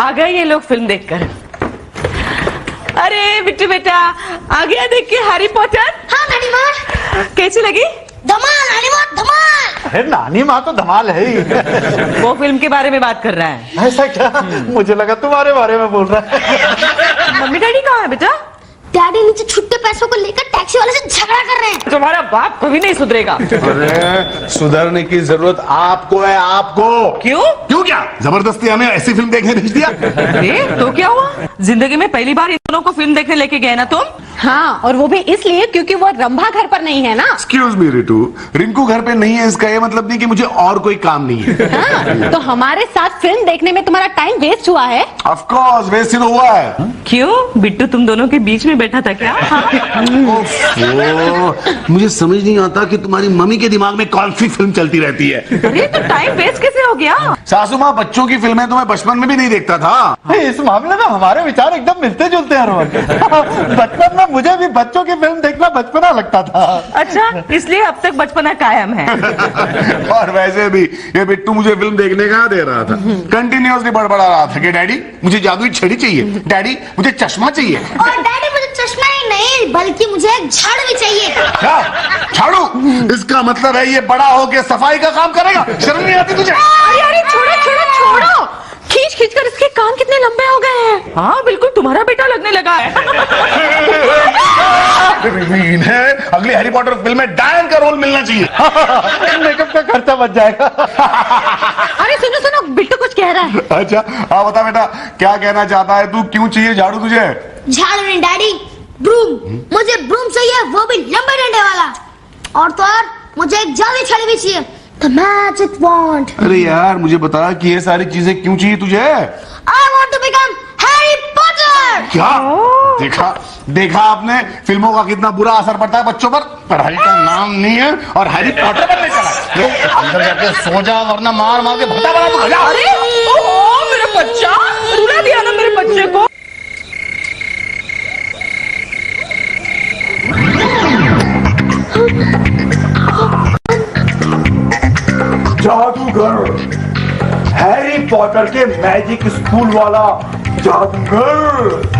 आ गए ये लोग फिल्म देखकर। अरे बिट्टू बेटा आ गया देख के हैरी पॉटर। हाँ नानी माँ। कैसी लगी? धमाल नानी माँ धमाल। अरे नानी माँ तो धमाल है ही। वो फिल्म के बारे में बात कर रहा है। ऐसा क्या? मुझे लगा तुम्हारे बारे में बोल रहा है। मम्मी डैडी कहाँ है बेटा? डैडी नीचे छुट्टे पैसों को लेकर टैक्सी वाले से झगड़ा कर रहे हैं। तुम्हारा बाप कभी नहीं सुधरेगा। अरे सुधरने की जरूरत आपको है, आपको। क्यों? क्यों क्या जबरदस्ती हमें ऐसी फिल्म देखने भेज दिया? अरे तो क्या हुआ? जिंदगी में पहली बार इन दोनों को फिल्म देखने लेके गए ना तुम? हाँ, और वो भी इसलिए क्योंकि वो रंभा घर पर नहीं है ना। एक्सक्यूज मी रितु, रिंकू घर पे नहीं है इसका ये मतलब नहीं कि मुझे और कोई काम नहीं है। हाँ, तो हमारे साथ फिल्म देखने में तुम्हारा टाइम वेस्ट हुआ है। ऑफ कोर्स वेस्ट तो हुआ है। क्यों बिट्टू तुम दोनों के बीच में बैठा था क्या? मुझे समझ नहीं आता कि तुम्हारी मम्मी के दिमाग में कौन सी फिल्म चलती रहती है। अरे तो टाइम वेस्ट कैसे हो गया? सासू माँ बच्चों की फिल्में तो मैं बचपन में भी नहीं देखता था। इस मामले में हमारे विचार एकदम मिलते जुलते हैं रोहन। बचपन में मुझे भी बच्चों की फिल्म देखना बचपना लगता था। अच्छा इसलिए अब तक बचपना कायम है। और वैसे भी ये बिट्टू मुझे फिल्म देखने का दे रहा था, कंटिन्यूअसली बड़बड़ा रहा था कि डैडी मुझे जादुई छड़ी चाहिए, डैडी मुझे चश्मा चाहिए। और डैडी मुझे चश्मा ही नहीं बल्कि मुझे एक झाड़ू भी चाहिए। क्या झाड़ू? इसका मतलब है ये बड़ा होके सफाई का काम करेगा? शर्म नहीं आती तुझे? अरे अरे छोड़ो छोड़ो छोड़ो, खींच खींच कर इसके कान कितने लंबे हो गए हैं। हाँ बिल्कुल तुम्हारा बेटा लगने लगा है। इन्हें अगली हैरी पॉटर फिल्म में डायन का रोल मिलना चाहिए। मेकअप का खर्चा बच जाएगा। अरे सुनो सुनो, बिट्टू कुछ कह रहा है। अच्छा हाँ बता बेटा क्या कहना चाहता है तू? क्यों चाहिए झाड़ू तुझे? झाड़ू नहीं डैडी, ब्रूम। मुझे ब्रूम चाहिए, वो भी लंबे डंडे वाला। और तो और मुझे एक जादुई छड़ी भी चाहिए, द मैजिक वॉन्ड। अरे यार मुझे बता कि ये सारी चीजें क्यों चाहिए तुझे? I want to become Harry Potter. क्या देखा देखा आपने फिल्मों का कितना बुरा असर पड़ता है बच्चों पर। पढ़ाई का नाम नहीं है और हैरी पॉटर बनने चला। अंदर जाके सो जा वरना मार मार के भत्ता बना दूंगा। अरे ओ मेरा बच्चा, रुला दिया ना मेरे बच्चे को। जादूगर, हैरी पॉटर के मैजिक स्कूल वाला जादूगर।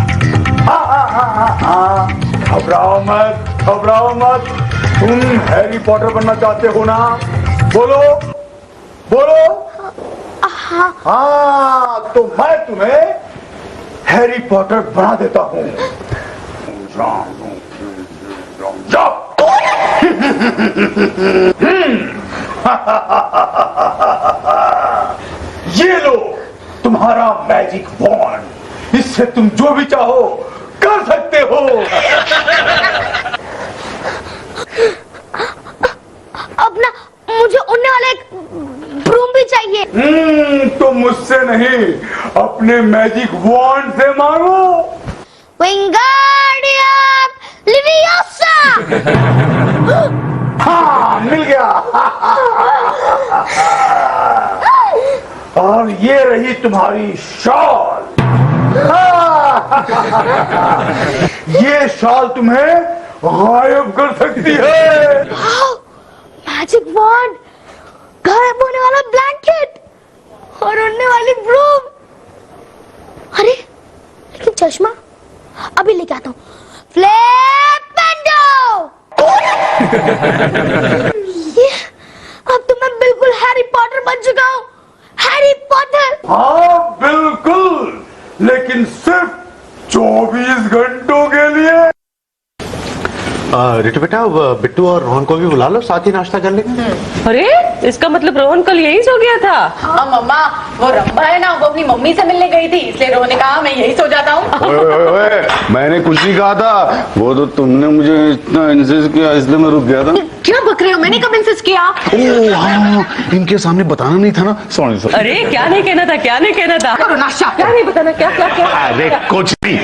घबराओ मत। तुम हैरी पॉटर बनना चाहते हो ना? बोलो बोलो। हाँ तो मैं तुम्हें हैरी पॉटर बना देता हूँ। जाओ। ये लो तुम्हारा मैजिक वॉन्ड, इससे तुम जो भी चाहो कर सकते हो। अब ना मुझे उड़ने वाला एक ब्रूम भी चाहिए। तो मुझसे नहीं अपने मैजिक वॉन्ड से मांगो। विंगार्डियम लिवियोसा। हाँ मिल गया। और ये रही तुम्हारी शॉल। ये शॉल तुम्हें गायब कर सकती है। मैजिक वॉन्ड, गायब होने वाला ब्लैंकेट और उड़ने वाली ब्रूम। अरे लेकिन चश्मा अभी लेके आता हूँ। फ्लिपेंडो। ये अब तो मैं बिल्कुल हैरी पॉटर बन चुका हूँ। Harry Potter. हाँ बिल्कुल, लेकिन सिर्फ 24 घंटों के लिए। रितु बेटा बिट्टू और रोहन को भी बुला लो, साथ ही नाश्ता कर लेंगे। अरे इसका मतलब रोहन कल यही सो गया था। हाँ मम्मा, वो रंभा है ना, वो अपनी मम्मी से मिलने गई थी, इसलिए रोहन ने कहा मैं यही सो जाता हूँ। ओए, मैंने कुछ नहीं कहा था, वो तो तुमने मुझे इतना इंसिस्ट किया इसलिए मैं रुक गया था। क्या बक रहे हो? मैंने कब इंसिस्ट किया? ओह हाँ, इनके सामने बताना नहीं था ना। सॉरी। अरे क्या नहीं कहना था, क्या नहीं कहना था? करो नाश्ता। क्या नहीं बताना, क्या क्या क्या? अरे कुछ नहीं,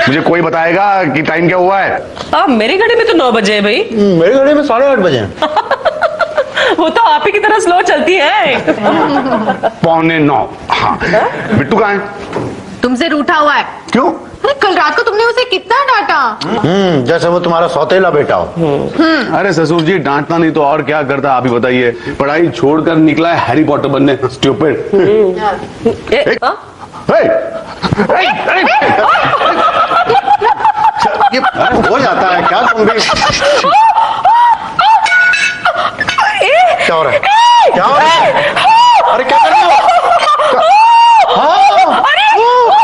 मुझे कोई बताएगा कि टाइम क्या हुआ है? मेरे घड़ी में तो 9 बजे है भाई। मेरे घड़ी में 8:30 बजे। वो तो आप ही की तरह स्लो चलती है। 8:45। हाँ बिट्टू कहाँ है? तुमसे रूठा हुआ है। क्यों? अरे कल रात को तुमने उसे कितना डांटा। जैसे वो तुम्हारा सौतेला बेटा हो। अरे ससुर जी, डांटना नहीं तो और क्या करता, आप ही बताइए। पढ़ाई छोड़कर निकला है हैरी पॉटर बनने, स्टूपिड। ये हो जाता है क्या, तुम भी? क्या हो रहा है? क्या हो रहा है? अरे क्या कर रही हो?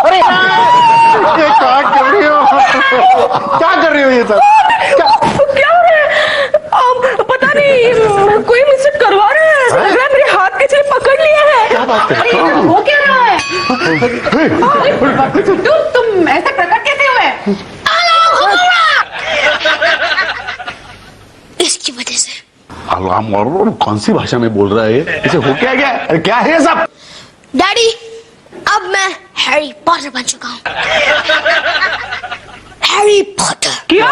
अरे ये क्या कर रही हो? क्या कर रही हो ये सब? क्या हो रहा है? पता नहीं, कोई मुझसे करवा रहे हैं। लग रहा है मेरे हाथ के चले पकड़ लिए हैं। क्या बात कर रही हो? हो क्या रहा है? तुम ऐसे प्रकट कैसे हुए? इसकी वजह से। कौन सी भाषा में बोल रहा है ये? इसे हो क्या गया? अरे क्या है ये सब? डैडी, अब मैं हैरी पॉटर बन चुका हूँ। Harry Potter. क्या?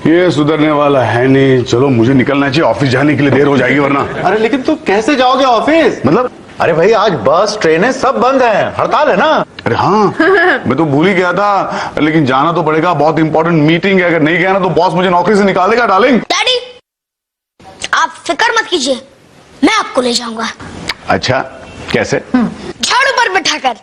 ये सुधरने वाला है नहीं। चलो मुझे निकलना चाहिए, ऑफिस जाने के लिए देर हो जाएगी वरना। अरे लेकिन तुम कैसे जाओगे ऑफिस? मतलब अरे भाई आज बस ट्रेनें सब बंद हैं, हड़ताल है ना। अरे हाँ, मैं तो भूल ही गया था, लेकिन जाना तो पड़ेगा। बहुत इंपॉर्टेंट मीटिंग है, अगर नहीं गया ना तो बॉस मुझे नौकरी से निकालेगा डार्लिंग। डैडी, आप फिक्र मत कीजिए, मैं आपको ले जाऊंगा। अच्छा, कैसे? झाड़ू पर बिठाकर।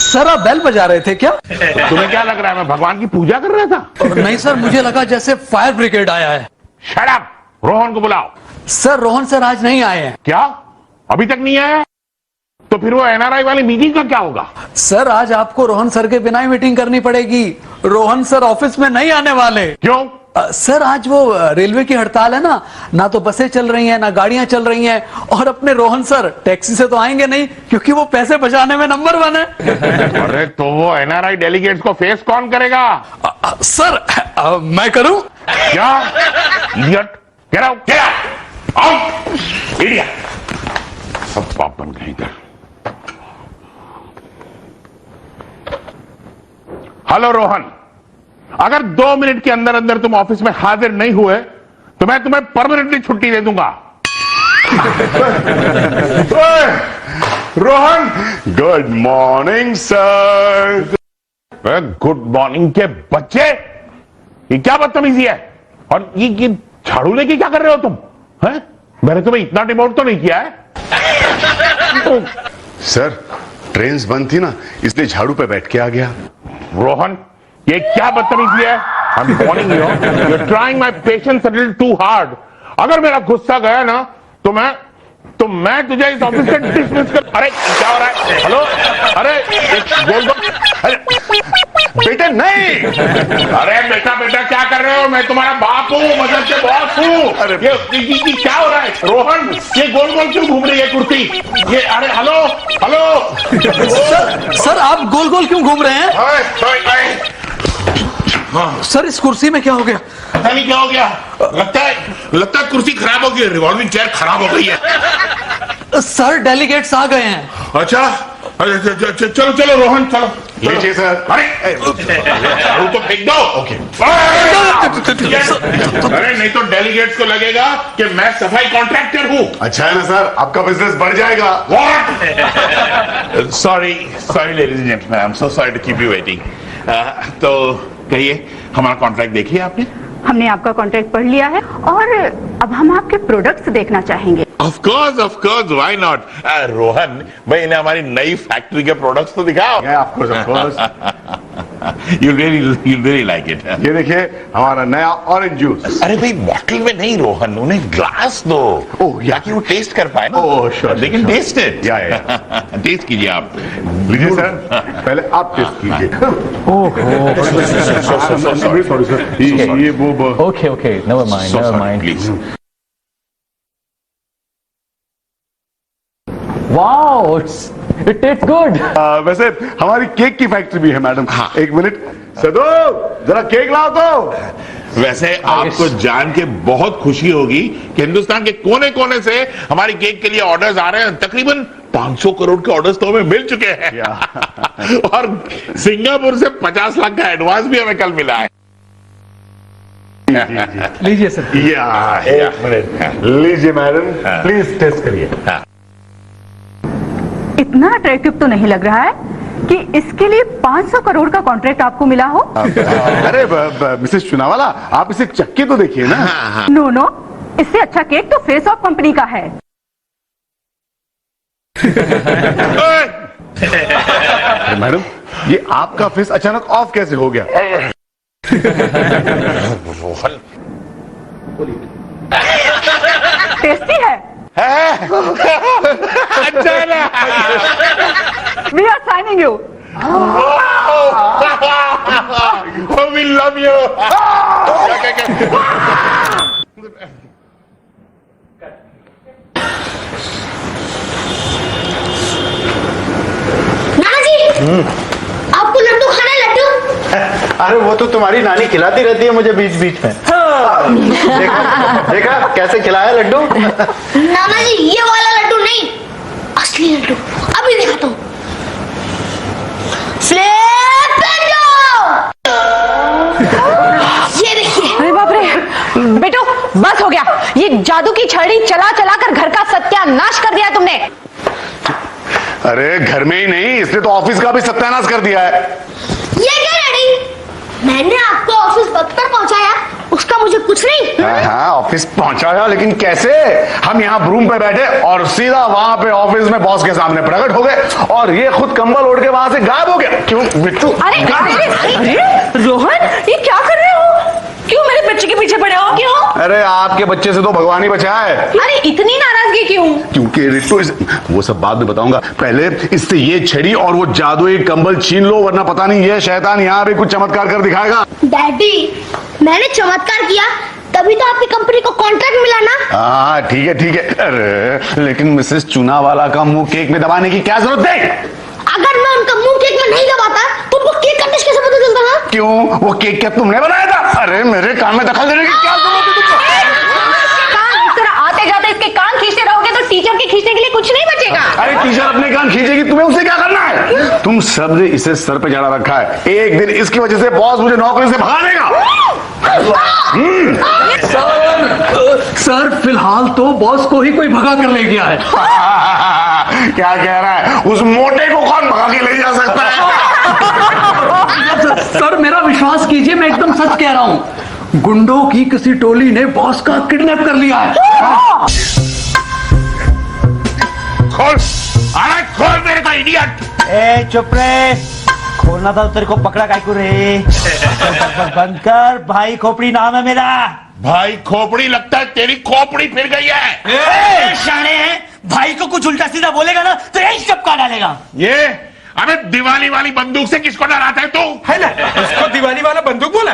सर आप बेल बजा रहे थे क्या? तुम्हें क्या लग रहा है मैं भगवान की पूजा कर रहा था? नहीं सर, मुझे लगा जैसे फायर ब्रिगेड आया है। Shut up! रोहन को बुलाओ। सर रोहन सर आज नहीं आए हैं। क्या? अभी तक नहीं आया? तो फिर वो एनआरआई वाली मीटिंग का क्या होगा? सर आज आपको रोहन सर के बिना ही मीटिंग करनी पड़ेगी। रोहन सर ऑफिस में नहीं आने वाले। क्यों? सर आज वो रेलवे की हड़ताल है ना तो बसें चल रही हैं ना गाड़ियां चल रही हैं। और अपने रोहन सर टैक्सी से तो आएंगे नहीं, क्योंकि वो पैसे बचाने में नंबर 1 है। अरे तो वो एनआरआई डेलीगेट्स को फेस कौन करेगा? सर मैं करूं? क्या? Idiot! Get out! Get out! Out! Idiot! सब पापन कहीं का। हेलो रोहन, अगर 2 मिनट के अंदर अंदर तुम ऑफिस में हाजिर नहीं हुए तो मैं तुम्हें परमानेंटली छुट्टी दे दूंगा। Rohan, good morning sir. Good morning के बच्चे, ये क्या बदतमीजी है? और ये झाड़ू लेके क्या कर रहे हो तुम? हैं? मैंने तुम्हें इतना डिमोट तो नहीं किया है। सर ट्रेन बंद थी ना, इसलिए झाड़ू पे बैठ के आ गया। रोहन, ये क्या बदतमीजी है? I'm warning you, you're trying my patience a little too hard. अगर मेरा गुस्सा गया ना तो मैं तुझे इस ऑफिस से डिसमिस कर। अरे क्या हो रहा है? हेलो, अरे बोल दो। अरे बेटे नहीं। अरे बेटा क्या कर रहे हो? मैं तुम्हारा बाप हूँ, मतलब के बॉस हूँ। अरे ये क्या हो रहा है? रोहन, ये गोल गोल क्यों घूम रही है कुर्सी? ये अरे हेलो। सर आप गोल गोल क्यों घूम रहे हैं? सर इस कुर्सी में क्या हो गया? पता नहीं क्या हो गया। लगता है कुर्सी खराब हो गई, रिवॉल्विंग चेयर खराब हो गई है। सर डेलीगेट्स आ गए हैं। अच्छा, चलो रोहन, चलो। लीजिए सर। अरे झाड़ू तो फेंक दो। ओके। अरे नहीं तो डेलीगेट्स को लगेगा कि मैं सफाई कॉन्ट्रैक्टर हूँ। अच्छा है ना सर, आपका बिजनेस बढ़ जाएगा। What? Sorry, ladies and gentlemen, I'm so sorry to keep you waiting. तो कहिए, हमारा कॉन्ट्रैक्ट देखिए आपने? हमने आपका कॉन्ट्रैक्ट पढ़ लिया है और अब हम आपके प्रोडक्ट्स देखना चाहेंगे। Of course, why not? Rohan, भाई इन्हें हमारी नई फैक्ट्री के प्रोडक्ट्स तो दिखाओ। Yeah, of course. You'll really like it. ये देखिए हमारा नया ऑरेंज जूस। अरे भाई बॉटल में नहीं रोहन, उन्हें ग्लास दो। ताकि वो टेस्ट कर पाए ना। sure. लेकिन टेस्ट इट। या टेस्ट कीजिए आप। लीजिए सर, पहले आप टेस्ट कीजिए। सॉरी सर, ये वो Okay, never mind. Please. Wow, it tastes good. वैसे हमारी केक की फैक्ट्री भी है मैडम। हाँ। एक मिनट, सदो जरा केक लाओ तो। वैसे आपको जान के बहुत खुशी होगी कि हिंदुस्तान के कोने कोने से हमारी केक के लिए ऑर्डर्स आ रहे हैं। तकरीबन 500 करोड़ के ऑर्डर्स तो हमें मिल चुके हैं। और सिंगापुर से 50 लाख का एडवांस भी हमें कल मिला है। लीजिए सर। एक मिनट, लीजिए मैडम, प्लीज टेस्ट करिए। इतना अट्रैक्टिव तो नहीं लग रहा है कि इसके लिए 500 करोड़ का कॉन्ट्रैक्ट आपको मिला हो। अरे मिसेस चुनावाला, आप इसे चक्के तो देखिए ना। नो नो, इससे अच्छा केक तो फेस ऑफ कंपनी का है। मैडम, ये आपका फेस अचानक ऑफ कैसे हो गया? टेस्टी है। अच्छा ना? We are signing you. Oh, we love you. नाना जी, आपको लड्डू खाना है? लड्डू? अरे वो तो तुम्हारी नानी खिलाती रहती है मुझे बीच बीच में। देखा कैसे खिलाया लड्डू। नाना जी, ये वाला लड्डू नहीं, असली लड्डू अभी दिखाता हूँ। ये देखिए। अरे बाप रे, बेटो बस हो गया। ये जादू की छड़ी चला चला कर घर का सत्यानाश कर दिया तुमने। अरे घर में ही नहीं, इसने तो ऑफिस का भी सत्यानाश कर दिया है। ये क्या डैडी, मैंने आपको ऑफिस वक्त पर पहुंचाया, उसका मुझे कुछ नहीं। हाँ, ऑफिस पहुंचाया, लेकिन कैसे? हम यहाँ रूम पे बैठे और सीधा वहां पे ऑफिस में बॉस के सामने प्रकट हो गए और ये खुद कंबल ओढ़ के वहां से गायब हो गया। क्यों बिट्टू? अरे रोहन, ये क्या कर रहे हो? क्यों मेरे बच्चे के पीछे पड़े हो? क्यों? अरे आपके बच्चे से तो भगवान ही बचाए। अरे इतनी नाराजगी क्यों? क्योंकि रिट्टू वो सब बाद में बताऊंगा, पहले इससे ये छड़ी और वो जादुई कंबल छीन लो, वरना पता नहीं ये शैतान यहाँ भी कुछ चमत्कार कर दिखाएगा। डैडी, मैंने चमत्कार किया तभी तो आपकी कंपनी को कॉन्ट्रैक्ट मिला ना। हाँ ठीक है ठीक है। अरे लेकिन मिसेस चूनावाला का मुंह केक में दबाने की क्या जरूरत है? अगर मैं उनका मुंह केक में नहीं दबाता तो उनको केक का डिश कैसे पता चलता ना? क्यों, वो केक क्या तुमने बनाया था? अरे मेरे काम में दखल देने की क्या जरूरत है तुमको? कान इस तरह आते जाते इसके कान खींचते रहोगे तो टीचर के खींचने के लिए कुछ नहीं बचेगा। अरे टीचर अपने कान खींचेगी, तुम्हें उसे क्या करना है? तुम सब ने इसे सर पे चढ़ा रखा है, एक दिन इसकी वजह से बॉस मुझे नौकरी से भगा देगा। सर फिलहाल तो बॉस को ही कोई भगा कर ले गया है। क्या कह रहा है? उस मोटे को कौन भगा के ले जा सकता है? सर मेरा विश्वास कीजिए, मैं एकदम सच कह रहा हूँ। गुंडों की किसी टोली ने बॉस का किडनैप कर लिया है। खोल, अरे खोल मेरे को इडियट। ए चुप रे, खोलना था तो तेरे को पकड़ा काय को रे। बंद कर, भाई खोपड़ी नाम है मेरा। भाई खोपड़ी लगता है तेरी खोपड़ी फिर गई है। शाणे है, भाई को कुछ उल्टा सीधा बोलेगा ना तो यही चपका डालेगा। ये अबे दिवाली वाली बंदूक से किसको डराता है तू? है ना, उसको दिवाली वाला बंदूक बोला।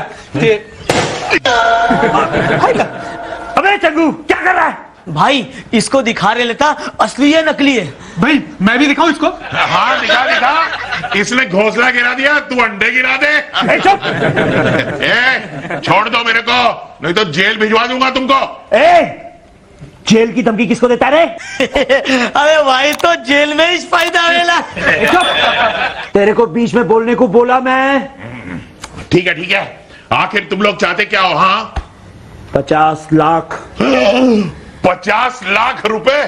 अबे चंगू क्या कर रहा है? भाई इसको दिखा रहे लेता असली है नकली है। भाई मैं भी दिखाऊं इसको? हाँ दिखा दिखा। इसने घोंसला गिरा दिया, तू अंडे गिरा दे। छोड़ दो मेरे को, नहीं तो जेल भिजवा दूंगा तुमको। जेल की धमकी किसको देता रे? अरे भाई तो जेल में ही फायदा होगा। तेरे को बीच में बोलने को बोला मैं। ठीक है, आखिर तुम लोग चाहते क्या हो? हाँ 50 लाख। 50 लाख रुपए?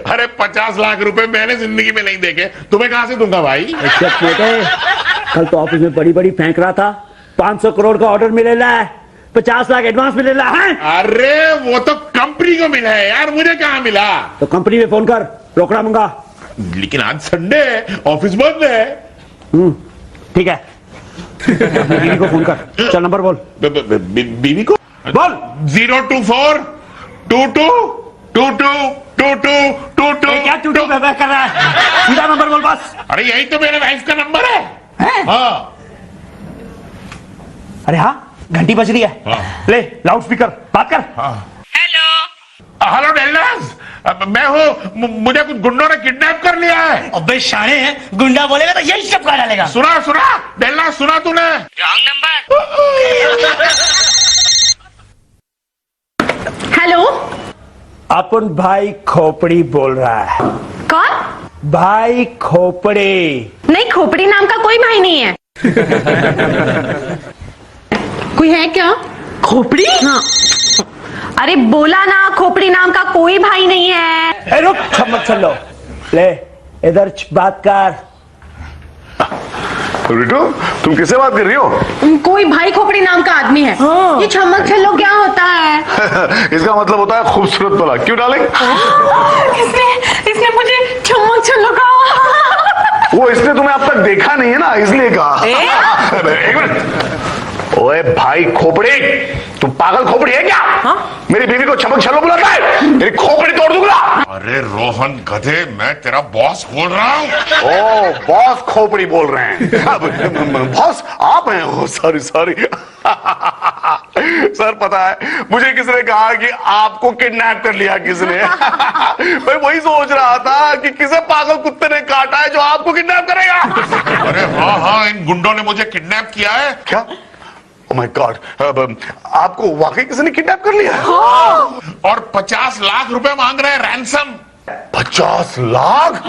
अरे 50 लाख रुपए मैंने जिंदगी में नहीं देखे, तुम्हें कहां से दूंगा भाई? कल तो ऑफिस में बड़ी बड़ी फेंक रहा था, 500 करोड़ का ऑर्डर मिलेला है, 50 लाख एडवांस मिलेला है। अरे वो तो कंपनी को मिला है यार, मुझे कहां मिला? तो कंपनी में फोन कर, रोकड़ा मंगा। लेकिन आज संडे है, ऑफिस बंद है। ठीक है, बीवी को फोन कर, चल नंबर बोल। बीवी को बोल। 024 22 22 22 22। क्या टूटू व्यवहार कर रहा है? सीधा नंबर बोल बस। अरे यही तो मेरे वाइफ का नंबर है। हाँ। अरे हाँ, घंटी बज रही है। हाँ। ले लाउड स्पीकर, बात कर। हेलो डेल्लास, मैं हूँ। मुझे कुछ गुंडों ने किडनैप कर लिया है। अबे शाणे है, गुंडा बोलेगा तो यही चपका डालेगा। सुना डेल्लास, सुना तूने? Wrong number. हेलो, अपन भाई खोपड़ी बोल रहा है। कौन? भाई खोपड़ी। नहीं, खोपड़ी नाम का कोई भाई नहीं है। कोई है क्या? खोपड़ी? हाँ। अरे बोला ना, खोपड़ी नाम का कोई भाई नहीं है। रुक, मत चलो। ले इधर बात कर। बिट्टू तुम किससे बात कर रही हो? कोई भाई खोपड़ी नाम का आदमी है। ये छमक छल्लो क्या होता है? इसका मतलब होता है खूबसूरत भला। क्यों डालेंगे? इसने मुझे छमक छल्लो कहा। वो इसने तुम्हें अब तक देखा नहीं है ना, इसलिए कहा। एक मिनट। ओए भाई खोपड़ी, तू पागल खोपड़ी है क्या? मेरी बीवी को छमक छल्लो बुलाता है? मेरी खोपड़ी तोड़ दूंगा। अरे रोहन गधे, मैं तेरा बॉस बोल रहा हूँ। ओ बॉस खोपड़ी बोल रहे हैं। बॉस आप हैं? ओ सॉरी सॉरी। सर पता है मुझे किसने कहा कि आपको किडनैप कर लिया किसने। मैं वही सोच रहा था कि किसे पागल कुत्ते ने काटा है जो आपको किडनैप करेगा। अरे हाँ हाँ, इन गुंडों ने मुझे किडनैप किया है। क्या? ओह माय गॉड, आपको वाकई किसी ने किडनैप कर लिया है? और 50 लाख रुपए मांग रहे हैं रैंसम। 50 लाख?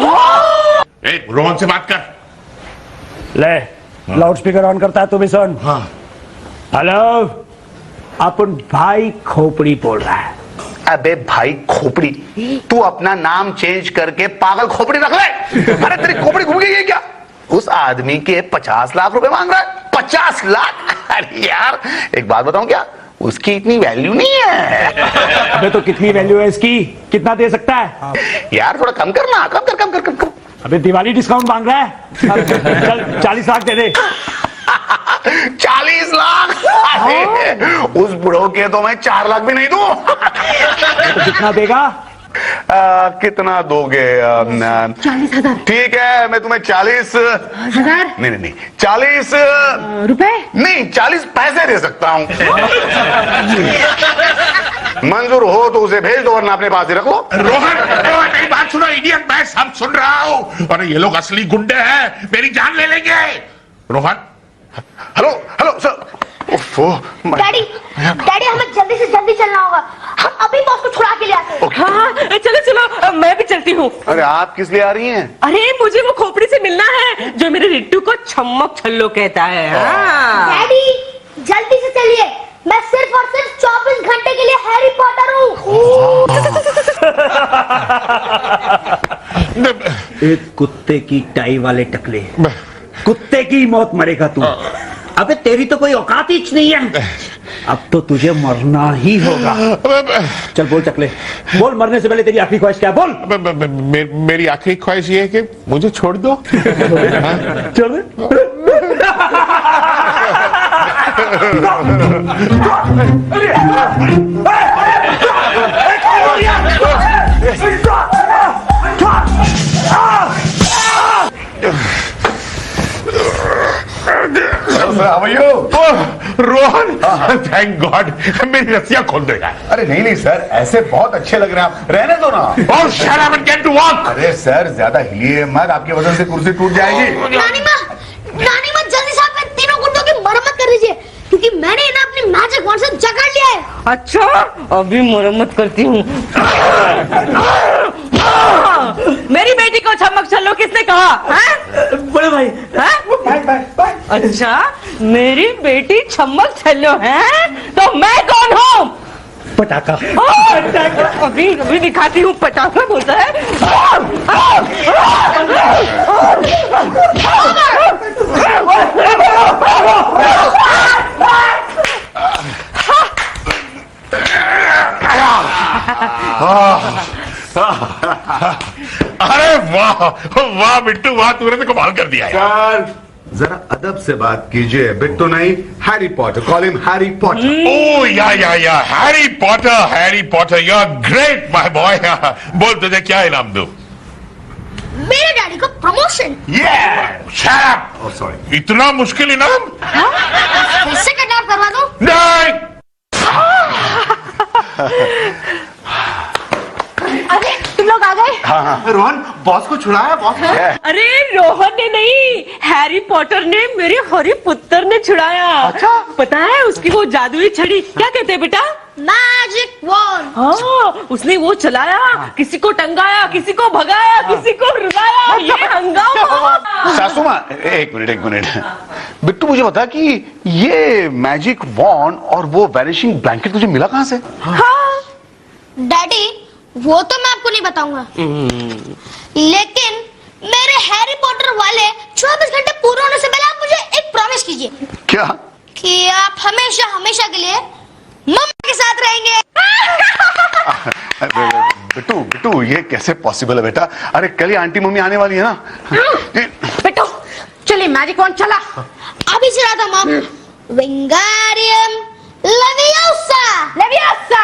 ए, रोहन से बात कर। ले लाउड स्पीकर ऑन करता है, तू भी सुन। हाँ। हेलो, अपन भाई खोपड़ी बोल रहा है। अबे भाई खोपड़ी, तू अपना नाम चेंज करके पागल खोपड़ी रख ले। अरे तेरी खोपड़ी घूम गई है क्या? उस आदमी के 50 लाख रुपए मांग रहा है। 50 लाख? अरे यार एक बात बताऊं क्या, उसकी इतनी वैल्यू नहीं है। अबे तो कितनी वैल्यू है इसकी? कितना दे सकता है? यार थोड़ा कम करना, कम। अबे दिवाली डिस्काउंट मांग रहा है। चल 40 लाख दे दे। 40 लाख? अरे उस बुढ़ो के तो मैं 4 लाख भी नहीं दूं। तो कितना देगा? कितना दोगे? 40,000 ठीक है, मैं तुम्हें 40,000 नहीं 40 रुपए नहीं 40 पैसे दे सकता हूं। मंजूर हो तो उसे भेज दो, वरना अपने पास ही रख लो। रोहन मेरी बात सुनो इडियट, मैं सब सुन रहा हूँ। अरे ये लोग असली गुंडे हैं, मेरी जान ले लेंगे। Rohan hello sir. डैडी हमें जल्दी से जल्दी चलना होगा। हम अभी बॉस को छुड़ा के ले आते हैं। हाँ चलो चलो, मैं भी चलती हूँ। अरे आप किस लिए आ रही हैं? अरे मुझे वो खोपड़ी से मिलना है जो मेरे रिट्टू को छम्मक छल्लो कहता है। हाँ। डैडी जल्दी से चलिए, मैं सिर्फ और सिर्फ 24 घंटे के लिए हैरी पॉटर हूँ। एक कुत्ते की टाई वाले टकले, कुत्ते की मौत मरेगा तू। अबे तेरी तो कोई औकात ही नहीं है। अब तो तुझे मरना ही होगा। चल बोल टकले, बोल मरने से पहले तेरी आखिरी ख्वाहिश क्या? बोल। मेरी आखिरी ख्वाहिश ये है कि मुझे छोड़ दो। छोड़ दे। रोहन थैंक गॉड, मेरी रस्सियां खोल देगा। अरे नहीं सर, ऐसे बहुत अच्छे लग रहे हैं आप, रहने दो ना। और shut up and get to work. अरे सर ज्यादा हिलिए मत, आपकी वजह से कुर्सी टूट जाएगी। नानी माँ जल्दी से आप इन तीनों गुंडों की मरम्मत कर लीजिए, क्योंकि मैंने इन्हें अपनी मैजिक वॉन्ड से जकड़ लिया है। अच्छा अभी मरम्मत करती हूँ। मेरी बेटी को छमक छल्लो किसने कहा? बड़े भाई। अच्छा मेरी बेटी छमक छल्लो है तो मैं कौन हूँ? पटाखा। अभी दिखाती हूँ पटाखा बोलता है। अरे वाह वाह बिट्टू वाह, तूने तो कमाल कर दिया यार। सर जरा अदब से बात कीजिए, बिट्टू नहीं Harry Potter, call him Harry Potter. Oh yeah Harry Potter you are great my boy. बोल तुझे क्या इनाम दूं? मेरे डैडी को प्रमोशन। Shut up. सॉरी। इतना मुश्किल इनाम? उससे किडनैप करवा दो। नहीं। अरे तुम लोग आ गए? हाँ रोहन बॉस को छुड़ाया बॉस। अरे रोहन ने नहीं, हैरी पॉटर ने मेरे हरी पुत्र ने छुड़ाया। अच्छा? पता है उसकी वो जादुई छड़ी क्या कहते हैं बेटा? Magic wand. हाँ उसने वो चलाया, किसी को टंगाया, किसी को भगाया, किसी को रुलाया। ये हंगामा। सासू माँ एक मिनट, बिट्टू मुझे बता कि ये मैजिक वॉन्ड और वो वैनिशिंग ब्लैंकेट तुझे मिला कहाँ से? हाँ डैडी वो तो मैं आपको नहीं बताऊंगा, लेकिन 24 घंटे पूरे होने से पहले आप मुझे एक प्रॉमिस कीजिए क्या? कि आप हमेशा हमेशा के लिए मम्मा के साथ रहेंगे। बिट्टू बिट्टू ये कैसे पॉसिबल है बेटा? अरे कल ही आंटी मम्मी आने वाली है ना। बेटो चलिए मैजिक वॉन्ड चला। अभी चला था मम। विंगारियम लेवियोसा। लेवियोसा।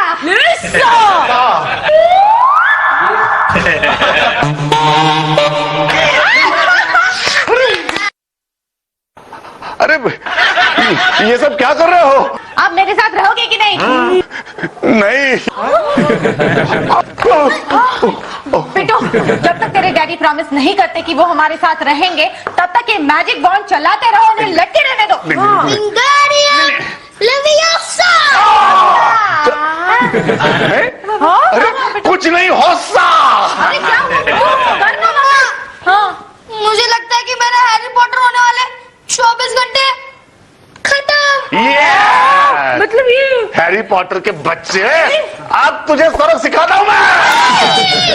अरे ये सब क्या कर रहे हो? आप मेरे साथ रहोगे कि नहीं? नहीं। बेटो जब तक तेरे डैडी प्रॉमिस नहीं करते कि वो हमारे साथ रहेंगे तब तक ये मैजिक बॉन्ड चलाते रहो, उन्हें लटके रहने दो। विंगारियम लेवियोसा। अरे कुछ नहीं होसा। अरे क्या हुआ? करना मम्मा। हाँ मुझे लगता है कि मेरा हैरी पॉटर होने वाले 24 घंटे खत्म। मतलब ये हैरी पॉटर के बच्चे, अब तुझे सबक सिखाता हूं मैं।